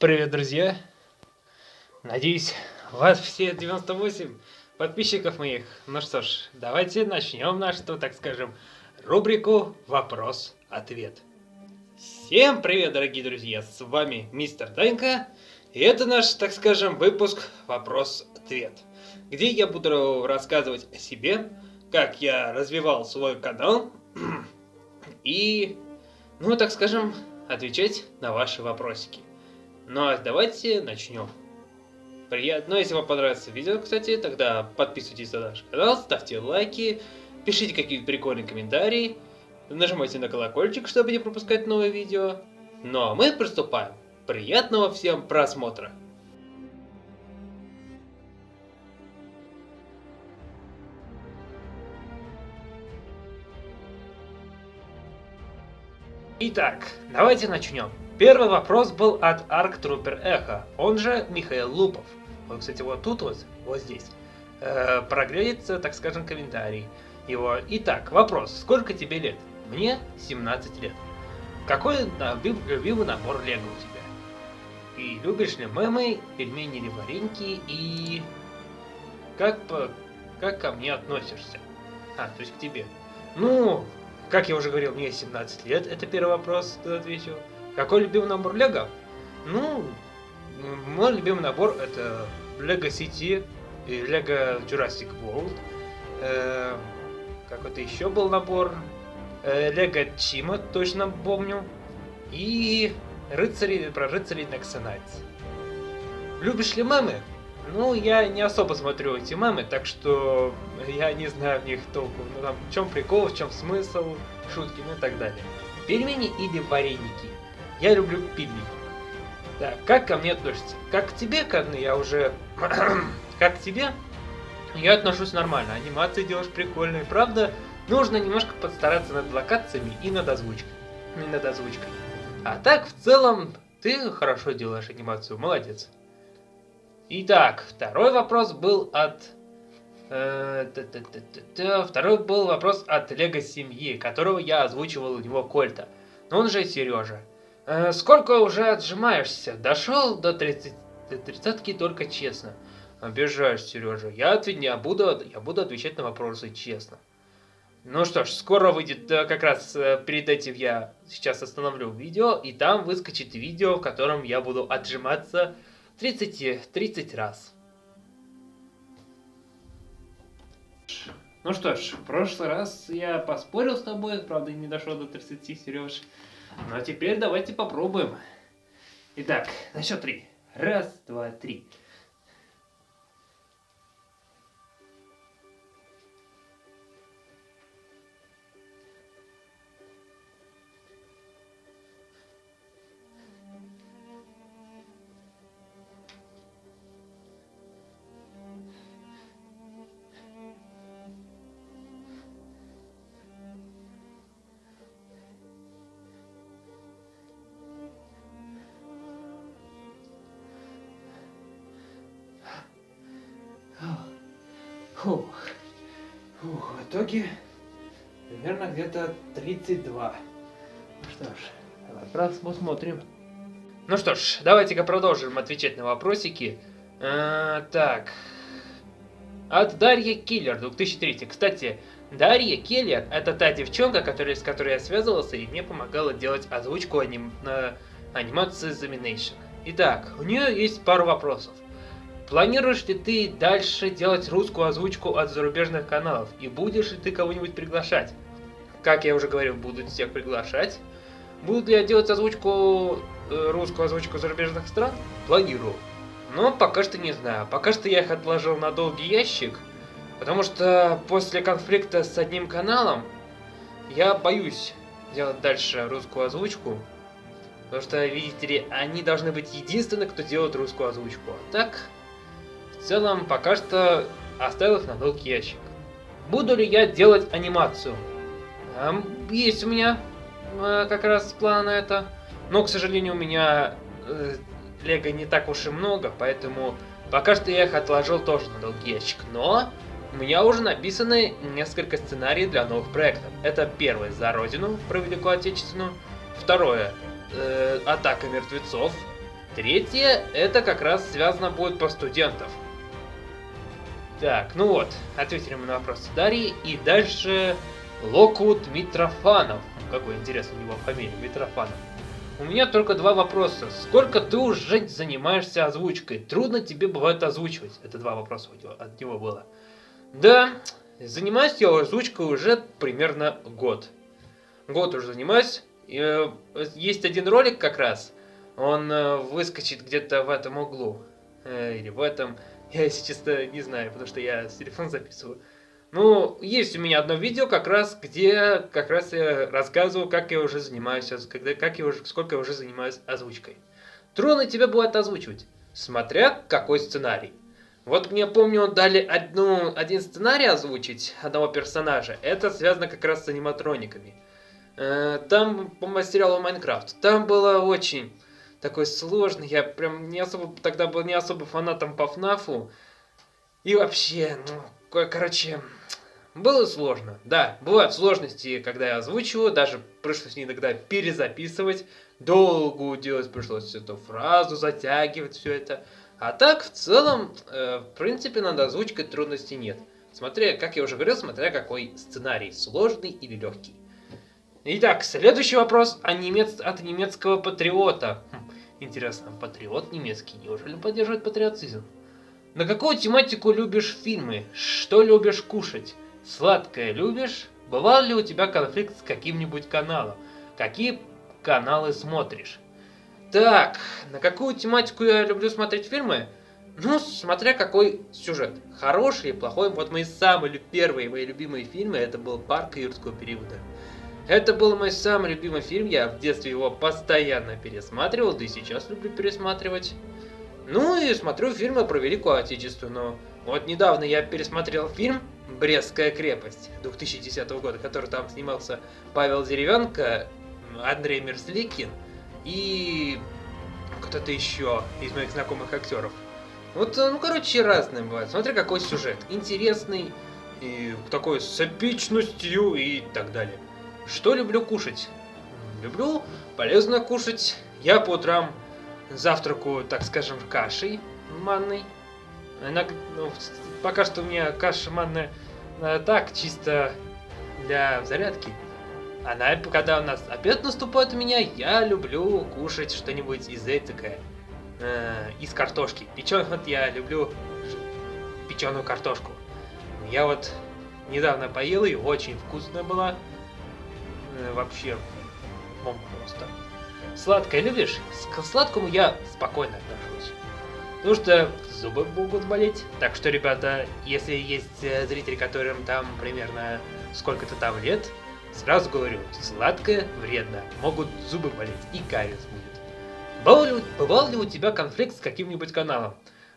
Привет, друзья! Надеюсь, вас все 98 подписчиков моих. Ну что ж, давайте начнем нашу, так скажем, рубрику «Вопрос-ответ». Всем привет, дорогие друзья! С вами мистер Данька. И это наш, так скажем, выпуск «Вопрос-ответ», где я буду рассказывать о себе, как я развивал свой канал и, ну, так скажем, отвечать на ваши вопросики. Ну а давайте начнем. Приятно. Если вам понравится видео, кстати, тогда подписывайтесь на наш канал, ставьте лайки, пишите какие-то прикольные комментарии, нажимайте на колокольчик, чтобы не пропускать новые видео. Ну а мы приступаем. Приятного всем просмотра! Итак, давайте начнем. Первый вопрос был от Arc Trooper Echo, он же Михаил Лупов. Он, кстати, вот тут вот здесь. Проглядится, так скажем, комментарий его. Итак, вопрос. Сколько тебе лет? Мне 17 лет. Какой любимый набор Лего у тебя? И любишь ли мемы, пельмени или вареньки? И как ко мне относишься? То есть к тебе. Ну, как я уже говорил, мне 17 лет. Это первый вопрос, отвечу. Какой любимый набор Лего? Ну, мой любимый набор это Lego City и Lego Jurassic World. Какой-то еще был набор. Lego Чима, точно помню. И про рыцарей Nexa Knights. Любишь ли мемы? Ну, я не особо смотрю эти мемы, так что я не знаю в них толку. Ну, там, в чем прикол, в чем смысл, шутки, ну и так далее. Пельмени или вареники? Я люблю пельмени. Так, как ко мне относится? Как к тебе, я уже... как к тебе? Я отношусь нормально. Анимации делаешь прикольные. Правда, нужно немножко подстараться над локациями и над озвучкой. А так, в целом, ты хорошо делаешь анимацию. Молодец. Итак, второй вопрос был от... Второй был вопрос от Лего Семьи, которого я озвучивал у него Кольта. Но он же Сережа. Сколько уже отжимаешься? Дошел до 30-ки только честно. Обижаешь, Сережа. Я буду отвечать на вопросы честно. Ну что ж, скоро выйдет, как раз перед этим я сейчас остановлю видео, и там выскочит видео, в котором я буду отжиматься 30 раз. Ну что ж, в прошлый раз я поспорил с тобой, правда не дошел до 30, Сереж. Ну а теперь давайте попробуем. Итак, на счет 3. Раз, два, три. В итоге примерно где-то 32. Ну что ж, давай посмотрим. Ну что ж, давайте-ка продолжим отвечать на вопросики. Так. От Дарьи Киллер, 2003. Кстати, Дарья Киллер это та девчонка, с которой я связывался и мне помогала делать озвучку на анимации Zamination. Итак, у нее есть пару вопросов. Планируешь ли ты дальше делать русскую озвучку от зарубежных каналов? И будешь ли ты кого-нибудь приглашать? Как я уже говорил, буду всех приглашать. Буду ли я делать русскую озвучку зарубежных стран? Планирую. Но пока что не знаю. Пока что я их отложил на долгий ящик. Потому что после конфликта с одним каналом я боюсь делать дальше русскую озвучку. Потому что, видите ли, они должны быть единственные, кто делает русскую озвучку. А так... В целом, пока что оставил их на долгий ящик. Буду ли я делать анимацию? Есть у меня как раз план на это. Но, к сожалению, у меня Лего не так уж и много, поэтому пока что я их отложил тоже на долгий ящик. Но у меня уже написаны несколько сценариев для новых проектов. Это первое, «За Родину» про Великую Отечественную. Второе, «Атака мертвецов». Третье, это как раз связано будет про студентов. Так, ну вот, ответили мы на вопрос Дарьи. И дальше Локвуд Митрофанов. Какой интересный у него фамилия, Митрофанов. У меня только два вопроса. Сколько ты уже занимаешься озвучкой? Трудно тебе бывает озвучивать? Это два вопроса от него было. Да, занимаюсь я озвучкой уже примерно год. Год уже занимаюсь. Есть один ролик как раз. Он выскочит где-то в этом углу. Или в этом. Я, если честно, не знаю, потому что я с телефона записываю. Ну, есть у меня одно видео, как раз, где как раз я рассказываю, как я уже занимаюсь, сколько я уже занимаюсь озвучкой. Трудно тебе бывает озвучивать, смотря какой сценарий. Вот мне, помню, дали один сценарий озвучить одного персонажа. Это связано как раз с аниматрониками. Там по материалу Майнкрафт. Там было очень такой сложный. Я прям тогда был не особо фанатом по ФНАФу. И вообще, короче, было сложно. Да, бывают сложности, когда я озвучиваю. Даже пришлось иногда перезаписывать. Долго делать пришлось эту фразу, затягивать все это. А так, в целом, в принципе, над озвучкой трудностей нет. Смотря, как я уже говорил, смотря какой сценарий, сложный или легкий. Итак, следующий вопрос от немецкого патриота. Интересно, патриот немецкий, неужели поддерживает патриотизм? На какую тематику любишь фильмы? Что любишь кушать? Сладкое любишь? Бывал ли у тебя конфликт с каким-нибудь каналом? Какие каналы смотришь? Так, на какую тематику я люблю смотреть фильмы? Ну, смотря какой сюжет. Хороший и плохой. Вот мои самые первые мои любимые фильмы, это был «Парк юрского периода». Это был мой самый любимый фильм, я в детстве его постоянно пересматривал, да и сейчас люблю пересматривать. Ну и смотрю фильмы про Великую Отечественную. Вот недавно я пересмотрел фильм «Брестская крепость» 2010 года, который там снимался Павел Деревянко, Андрей Мерзликин и кто-то еще из моих знакомых актеров. Вот, короче, разные бывают. Смотри, какой сюжет. Интересный, и такой с эпичностью и так далее. Что люблю кушать? Люблю полезно кушать. Я по утрам завтракаю, так скажем, кашей манной. Пока что у меня каша манная так, чисто для зарядки. Когда у нас обед наступает у меня, я люблю кушать что-нибудь из из картошки. Вот я люблю печеную картошку. Я вот недавно поел ее, очень вкусная была. Вообще, бомба просто. Сладкое любишь? К сладкому я спокойно отношусь. Потому что зубы могут болеть. Так что, ребята, если есть зрители, которым там примерно сколько-то там лет, сразу говорю, сладкое вредно. Могут зубы болеть и кариес будет. Бывал ли у тебя конфликт с каким-нибудь каналом?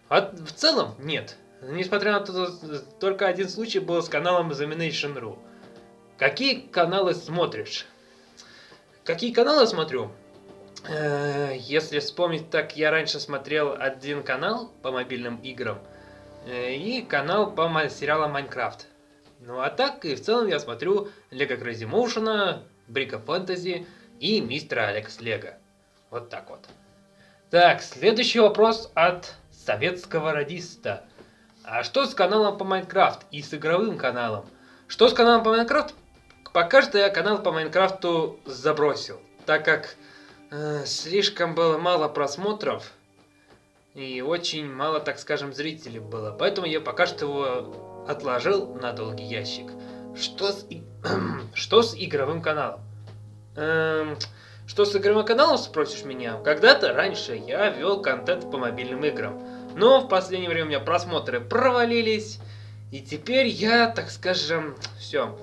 В целом, нет. Несмотря на то, только один случай был с каналом Zamination.ru. Какие каналы смотришь? Какие каналы смотрю? Если вспомнить, так я раньше смотрел один канал по мобильным играм и канал по сериалам Майнкрафт. Ну а так и в целом я смотрю Lego Crazy Motion, Brick of Fantasy и Мистера Алекс Лего. Вот так вот. Так, следующий вопрос от советского радиста. А что с каналом по Майнкрафт и с игровым каналом? Что с каналом по Майнкрафт? Пока что я канал по Майнкрафту забросил, так как слишком было мало просмотров и очень мало, так скажем, зрителей было. Поэтому я пока что его отложил на долгий ящик. Что с игровым каналом? Что с игровым каналом, спросишь меня? Когда-то раньше я вел контент по мобильным играм, но в последнее время у меня просмотры провалились, и теперь я, так скажем, все,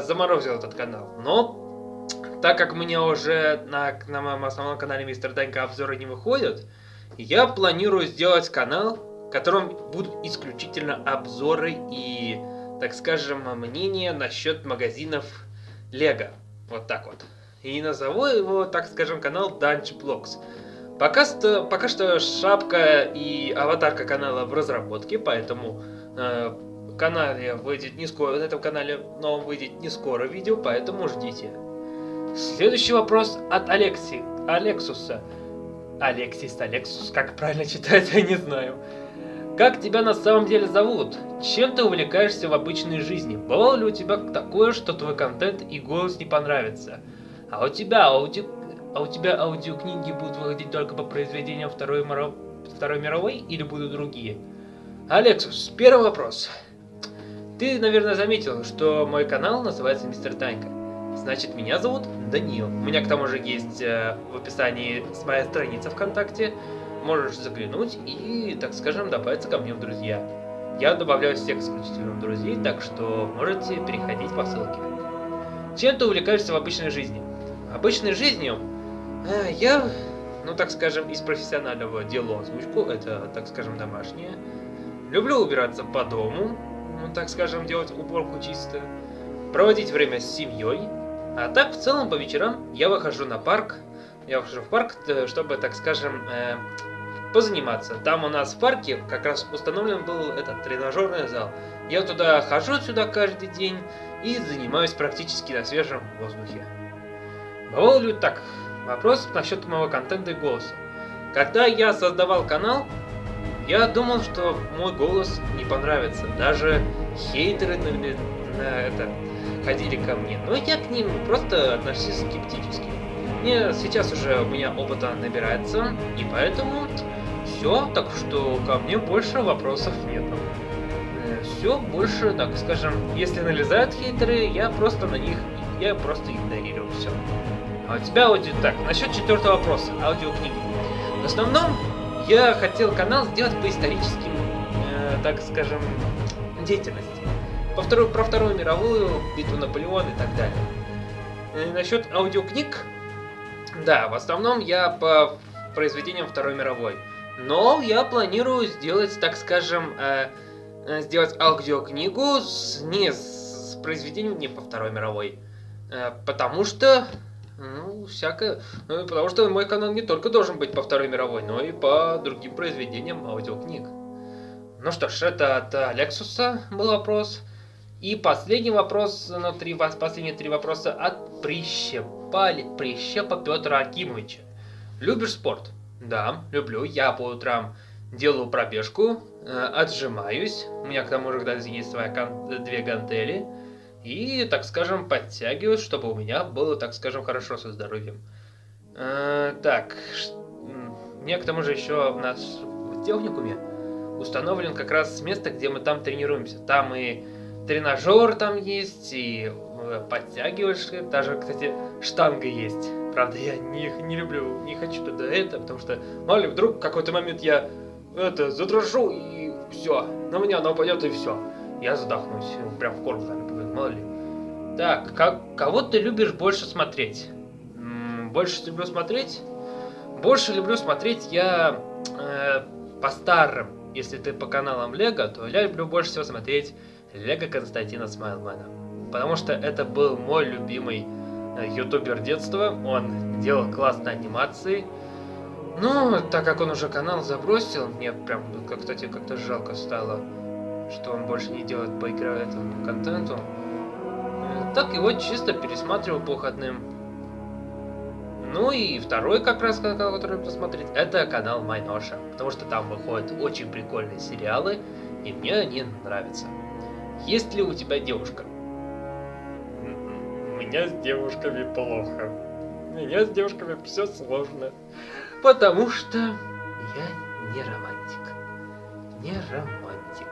заморозил этот канал. Но так как у меня уже на моем основном канале Мистер Данька обзоры не выходят, я планирую сделать канал, в котором будут исключительно обзоры и, так скажем, мнения насчет магазинов Лего. Вот так вот. И назову его, так скажем, канал Dungeon Blocks. Пока что шапка и аватарка канала в разработке, поэтому на этом канале новом выйдет не скоро видео, поэтому ждите. Следующий вопрос от Алексуса. Алексис, Алексус, как правильно читать, я не знаю. Как тебя на самом деле зовут? Чем ты увлекаешься в обычной жизни? Бывало ли у тебя такое, что твой контент и голос не понравится? А у тебя аудиокниги будут выходить только по произведениям Второй мировой или будут другие? Алексус, первый вопрос. Ты, наверное, заметил, что мой канал называется Мистер Данька. Значит, меня зовут Даниил. У меня к тому же есть в описании моя страница ВКонтакте. Можешь заглянуть и, так скажем, добавиться ко мне в друзья. Я добавляю всех исключительно в друзей, так что можете переходить по ссылке. Чем ты увлекаешься в обычной жизни? Обычной жизнью я, так скажем, из профессионального делаю озвучку, это, так скажем, домашнее. Люблю убираться по дому, так скажем, делать уборку чисто, проводить время с семьей. А так, в целом, по вечерам я выхожу на парк. Я выхожу в парк, чтобы, так скажем, позаниматься. Там у нас в парке как раз установлен был этот тренажерный зал. Я туда хожу сюда каждый день и занимаюсь практически на свежем воздухе. Бывало ли так? Вопрос насчет моего контента и голоса. Когда я создавал канал, я думал, что мой голос не понравится. Даже хейтеры ходили ко мне. Но я к ним просто относился скептически. Сейчас уже у меня опыта набирается, и поэтому все, так что ко мне больше вопросов нет. Все больше, так скажем, если налезают хейтеры, я просто игнорирую все. А у тебя так, насчет четвертого вопроса, аудиокниги. В основном я хотел канал сделать по историческим, так скажем, деятельности. Про Вторую мировую, битву Наполеона и так далее. Насчет аудиокниг, да, в основном я по произведениям Второй мировой. Но я планирую сделать, так скажем, сделать аудиокнигу не с произведением не по Второй мировой. Потому что, потому что мой канал не только должен быть по Второй мировой, но и по другим произведениям аудиокниг. Ну что ж, это от Алексуса был вопрос. И последний вопрос, последние три вопроса от Прищепа Петра Акимовича. Любишь спорт? Да, люблю. Я по утрам делаю пробежку, отжимаюсь. У меня к тому же есть две гантели. И, так скажем, подтягиваюсь, чтобы у меня было, так скажем, хорошо со здоровьем. Мне к тому же еще у нас в техникуме установлен как раз место, где мы там тренируемся. Там и тренажер там есть, и подтягиваешь. Даже, кстати, штанга есть. Правда, я не люблю, не хочу туда потому что, мало ли, вдруг в какой-то момент я задрожу, и все, на меня она упадет, и все. Я задохнусь, прям в корпус, мало ли. Так, кого ты любишь больше смотреть? Больше люблю смотреть? Больше люблю смотреть я по старым. Если ты по каналам Лего, то я люблю больше всего смотреть Лего Константина Смайлмана. Потому что это был мой любимый ютубер детства. Он делал классные анимации. Ну, так как он уже канал забросил, мне прям, кстати, как-то жалко стало, что он больше не делает по этому контенту. Так его чисто пересматривал по выходным. Ну и второй как раз, который посмотреть, это канал Майноша. Потому что там выходят очень прикольные сериалы, и мне они нравятся. Есть ли у тебя девушка? У меня с девушками плохо. У меня с девушками все сложно. Потому что я не романтик. Не романтик.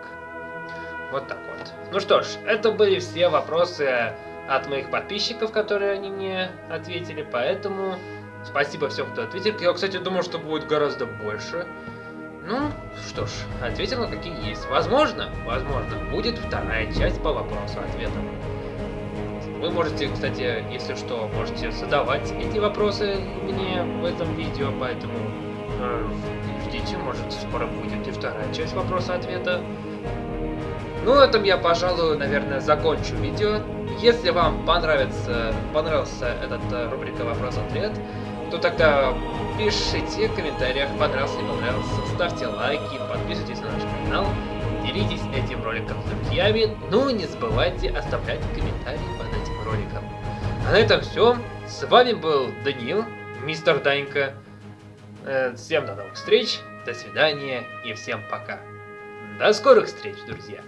Вот так вот. Ну что ж, это были все вопросы от моих подписчиков, которые они мне ответили. Поэтому спасибо всем, кто ответил. Я, кстати, думал, что будет гораздо больше. Ну, что ж, ответил на какие есть. Возможно, будет вторая часть по вопросу-ответам. Вы можете, кстати, если что, можете задавать эти вопросы мне в этом видео, поэтому ждите, может, скоро будет и вторая часть вопроса-ответа. Ну, на этом я, пожалуй, наверное, закончу видео. Если вам понравился эта рубрика «Вопрос-ответ», то тогда пишите в комментариях, понравился, не понравился, ставьте лайки, подписывайтесь на наш канал, делитесь этим роликом с друзьями, ну и не забывайте оставлять комментарии под этим роликом. А на этом все. С вами был Даниил, мистер Данька. Всем до новых встреч, до свидания и всем пока. До скорых встреч, друзья!